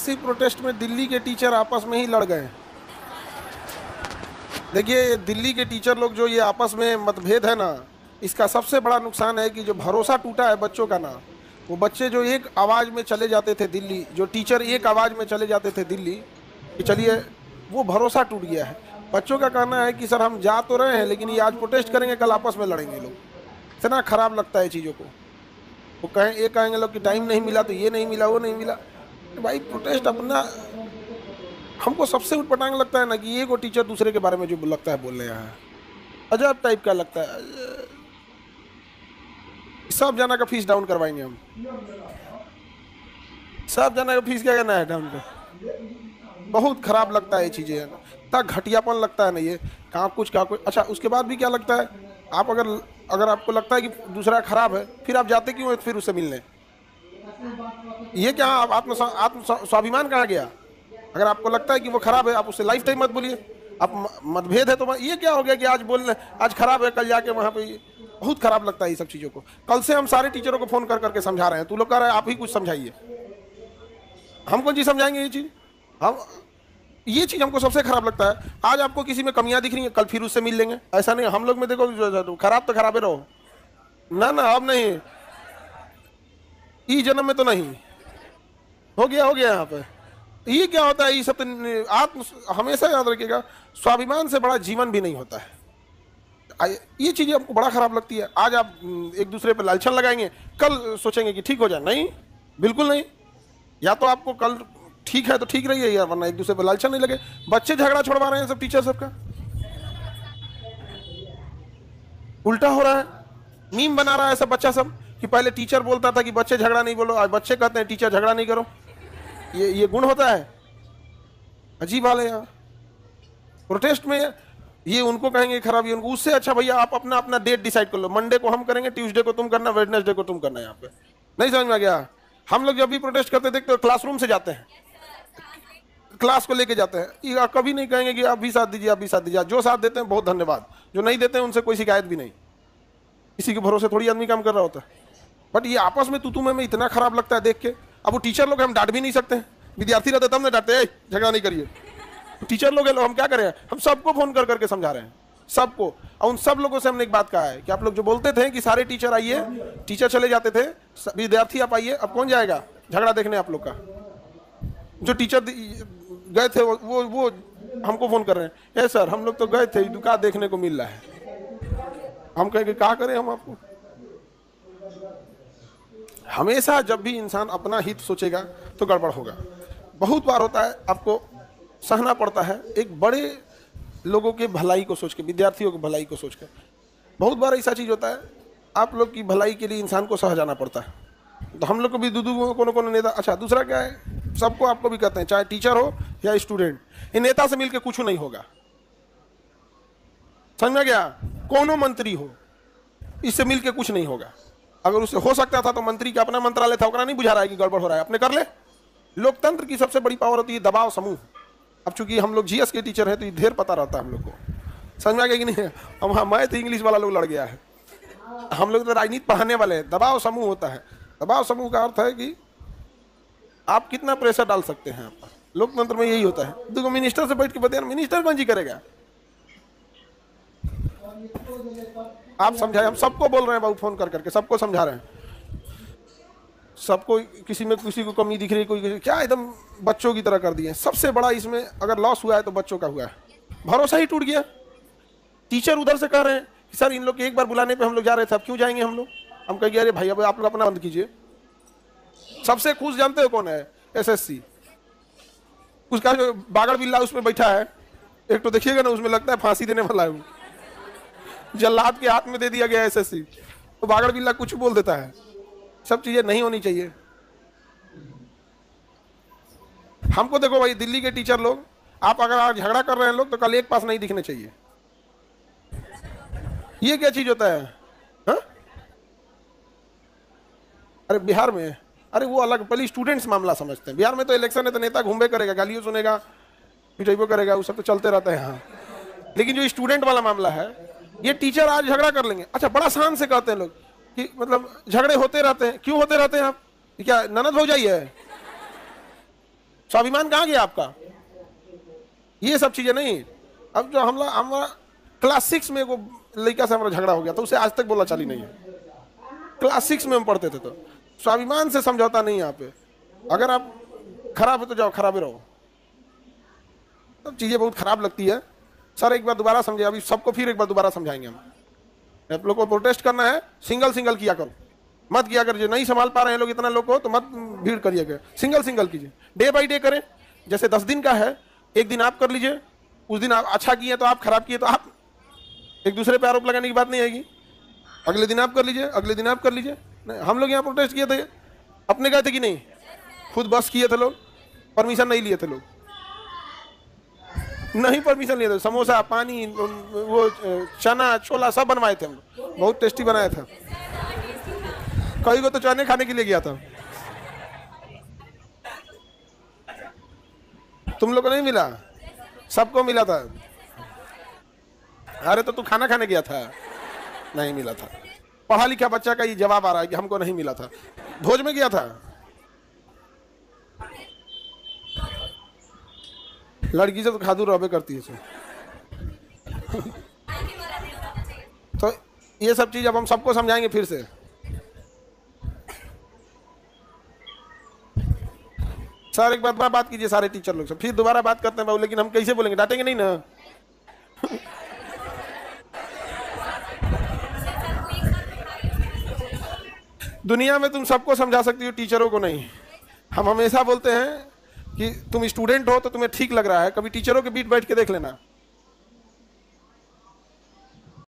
इसी प्रोटेस्ट में दिल्ली के टीचर आपस में ही लड़ गए। देखिए दिल्ली के टीचर लोग जो ये आपस में मतभेद है ना, इसका सबसे बड़ा नुकसान है कि जो भरोसा टूटा है बच्चों का ना, वो बच्चे जो एक आवाज़ में चले जाते थे दिल्ली, जो टीचर एक आवाज़ में चले जाते थे दिल्ली कि चलिए, वो भरोसा टूट गया है। बच्चों का कहना है कि सर हम जा तो रहे हैं लेकिन ये आज प्रोटेस्ट करेंगे कल आपस में लड़ेंगे लोग। इतना खराब लगता है चीज़ों को। वो कहेंगे लोग कि टाइम नहीं मिला तो ये नहीं मिला वो नहीं मिला। तो भाई प्रोटेस्ट अपना, हमको सबसे उटपटांग लगता है ना कि ये को टीचर दूसरे के बारे में जो लगता है बोल रहे हैं, अजब टाइप का लगता है। सब जना का फीस डाउन करवाएंगे हम, सब जना का फीस क्या करना है डाउन कर। बहुत खराब लगता है ये चीज़ें, इतना घटियापन लगता है ना ये, कहाँ कुछ कहाँ कुछ। अच्छा उसके बाद भी क्या लगता है, आप अगर आपको लगता है कि दूसरा खराब है, फिर आप जाते क्यों फिर उससे मिलने? ये क्या आत्म स्वाभिमान कहाँ गया? अगर आपको लगता है कि वो खराब है, आप उससे लाइफ टाइम मत बोलिए। आप मतभेद है तो ये क्या हो गया कि आज बोल रहे आज खराब है, कल जाके वहाँ पे। बहुत खराब लगता है ये सब चीज़ों को। कल से हम सारे टीचरों को फ़ोन कर करके समझा रहे हैं, तू लोग कह रहे हैं आप ही कुछ समझाइए। हम कौन चीज़ समझाएंगे ये चीज़? हम ये चीज़ हमको सबसे खराब लगता है। आज आपको किसी में कमियां दिख रही हैं, कल फिर उससे मिल लेंगे। ऐसा नहीं, हम लोग में देखो खराब तो खराब ही रहो ना। अब नहीं, इस जन्म में तो नहीं, हो गया यहाँ पे। ये क्या होता है, ये सब आत्म, हमेशा याद रखिएगा, स्वाभिमान से बड़ा जीवन भी नहीं होता है। ये चीज़ें आपको बड़ा खराब लगती है। आज आप एक दूसरे पर लालछन लगाएंगे, कल सोचेंगे कि ठीक हो जाए। नहीं, बिल्कुल नहीं। या तो आपको कल ठीक है तो ठीक रही है यार, वरना एक दूसरे पर लालछन नहीं लगे। बच्चे झगड़ा छोड़वा रहे हैं सब, टीचर सबका उल्टा हो रहा है। मीम बना रहा है सब बच्चा सब कि पहले टीचर बोलता था कि बच्चे झगड़ा नहीं बोलो, आज बच्चे कहते हैं टीचर झगड़ा नहीं करो। ये गुण होता है, अजीब वाले यार। प्रोटेस्ट में ये उनको कहेंगे खराब, ये उनको। उससे अच्छा भैया आप अपना अपना डेट डिसाइड कर लो, मंडे को हम करेंगे, ट्यूसडे को तुम करना, वेडनेसडे को तुम करना। यहाँ पे नहीं समझ में आ गया? हम लोग जब भी प्रोटेस्ट करते देखते तो क्लासरूम से जाते हैं, क्लास को लेके जाते हैं। कभी नहीं कहेंगे कि आप भी साथ दीजिए, आप भी साथ दीजिए। जो साथ देते हैं बहुत धन्यवाद, जो नहीं देते हैं उनसे कोई शिकायत भी नहीं। किसी के भरोसे थोड़ी आदमी काम कर रहा होता है। बट ये आपस में तू में इतना खराब लगता है देख के। अब वो टीचर लोग हम डांट भी नहीं सकते हैं, विद्यार्थी रहते तब नहीं डांटते, झगड़ा नहीं करिए। टीचर लोग हम क्या करें, हम सबको फोन कर करके समझा रहे हैं, सबको। और उन सब लोगों से हमने एक बात कहा है कि आप लोग जो बोलते थे कि सारे टीचर आइए, टीचर चले जाते थे, विद्यार्थी आप आइए। अब कौन जाएगा झगड़ा देखने आप लोग का? जो टीचर गए थे वो हमको फोन कर रहे हैं, ए सर हम लोग तो गए थे, दुकान देखने को मिल रहा है। हम कहेंगे क्या करें हम आपको? हमेशा जब भी इंसान अपना हित सोचेगा तो गड़बड़ होगा। बहुत बार होता है, आपको सहना पड़ता है एक बड़े लोगों के भलाई को सोच के, विद्यार्थियों की भलाई को सोच कर। बहुत बार ऐसा चीज़ होता है, आप लोग की भलाई के लिए इंसान को सह जाना पड़ता है। तो हम लोग को भी दूधू कोनो नेता। अच्छा दूसरा क्या है, सबको आपको भी कहते हैं, चाहे टीचर हो या स्टूडेंट, ये नेता से मिलकर कुछ नहीं होगा। समझ में गया? कोनो मंत्री हो, इससे मिलकर कुछ नहीं होगा। अगर उससे हो सकता था तो मंत्री का अपना मंत्रालय था, ओकरा नहीं बुझा रहा है कि गड़बड़ हो रहा है, अपने कर ले। लोकतंत्र की सबसे बड़ी पावर होती है दबाव समूह। अब चूंकि हम लोग जीएस के टीचर हैं तो ये ढेर पता रहता है हम लोग को। समझ में आ गया कि नहीं? हम मैथ इंग्लिश वाला लोग लड़ गया है, हम लोग तो राजनीति पढ़ाने वाले हैं। दबाव समूह होता है। दबाव समूह का अर्थ है कि आप कितना प्रेशर डाल सकते हैं। आप लोकतंत्र में यही होता है। देखो मिनिस्टर से बैठ के बताया, मिनिस्टर कौन जी करेगा? आप समझाए, हम सबको बोल रहे हैं बाबू, फोन कर करके सबको समझा रहे हैं। सबको किसी में किसी को कमी दिख रही है, कोई क्या एकदम बच्चों की तरह कर दिए। सबसे बड़ा इसमें अगर लॉस हुआ है तो बच्चों का हुआ है। भरोसा ही टूट गया। टीचर उधर से कह रहे हैं कि सर इन लोग के एक बार बुलाने पे हम लोग जा रहे थे, अब क्यों जाएंगे हम लोग? हम कहेंगे अरे भाई अब आप लोग अपना बंद कीजिए। सबसे खुश जानते हो कौन है? एसएससी। उसका जो बागड़ बिल्ला उसमें बैठा है, एक तो देखिएगा ना, उसमें लगता है फांसी देने वाला है। जल्लाद के हाथ में दे दिया गया एसएससी, तो बागड़ बिल्ला कुछ बोल देता है। सब चीजें नहीं होनी चाहिए। हमको देखो भाई, दिल्ली के टीचर लोग, आप अगर आज झगड़ा कर रहे हैं लोग तो कल एक पास नहीं दिखने चाहिए। ये क्या चीज होता है? हा? अरे बिहार में, अरे वो अलग, पहले स्टूडेंट्स मामला समझते हैं। बिहार में तो इलेक्शन है तो नेता घूमे करेगा, गालियों सुनेगा, पिटाइबो करेगा, वो सब तो चलते रहता है यहाँ। लेकिन जो स्टूडेंट वाला मामला है, ये टीचर आज झगड़ा कर लेंगे। अच्छा बड़ा शान से कहते हैं लोग कि मतलब झगड़े होते रहते हैं। क्यों होते रहते हैं? आप क्या ननद हो जाइए? स्वाभिमान कहाँ गया आपका? ये सब चीजें नहीं। अब जो हमारा क्लास 6 में वो लड़का से हमारा झगड़ा हो गया तो उसे आज तक बोला चाली नहीं है। क्लास 6 में हम पढ़ते थे। तो स्वाभिमान से समझौता नहीं यहाँ पे। अगर आप खराब है तो जाओ, खराब ही रहो। सब चीजें बहुत खराब लगती है। सर एक बार दोबारा समझे, अभी सबको फिर एक बार दोबारा समझाएंगे हम। आप लोग को प्रोटेस्ट करना है, सिंगल सिंगल किया करो, मत किया कर। जो नहीं संभाल पा रहे हैं लोग इतना लोग को तो मत भीड़ करिएगा, सिंगल सिंगल कीजिए। डे बाई डे करें। जैसे 10 दिन का है, एक दिन आप कर लीजिए, उस दिन आप अच्छा किए तो आप, खराब किए तो आप। एक दूसरे पे आरोप लगाने की बात नहीं आएगी। अगले दिन आप कर लीजिए, अगले दिन आप कर लीजिए। हम लोग यहाँ प्रोटेस्ट किए थे, अपने गए थे कि नहीं? खुद बस किए थे लोग, परमिशन नहीं लिए थे लोग, नहीं परमिशन लिए थे। समोसा, पानी, वो चना छोला सब बनवाए थे हम लोग, बहुत टेस्टी बनाया था। कई को तो चने खाने के लिए गया था। तुम लोग को नहीं मिला? सबको मिला था। अरे तो तू खाना खाने गया था? नहीं मिला था। पढ़ा लिखा बच्चा का ये जवाब आ रहा है कि हमको नहीं मिला था। भोज में गया था, लड़की से तो खादू रहबे करती है। तो ये सब चीज अब हम सबको समझाएंगे फिर से। सर एक बार बात कीजिए सारे टीचर लोग से, फिर दोबारा बात करते हैं बाबू। लेकिन हम कैसे बोलेंगे? डांटेंगे नहीं ना? दुनिया में तुम सबको समझा सकती हो, टीचरों को नहीं। हम हमेशा बोलते हैं कि तुम स्टूडेंट हो तो तुम्हें ठीक लग रहा है, कभी टीचरों के बीच बैठ के देख लेना।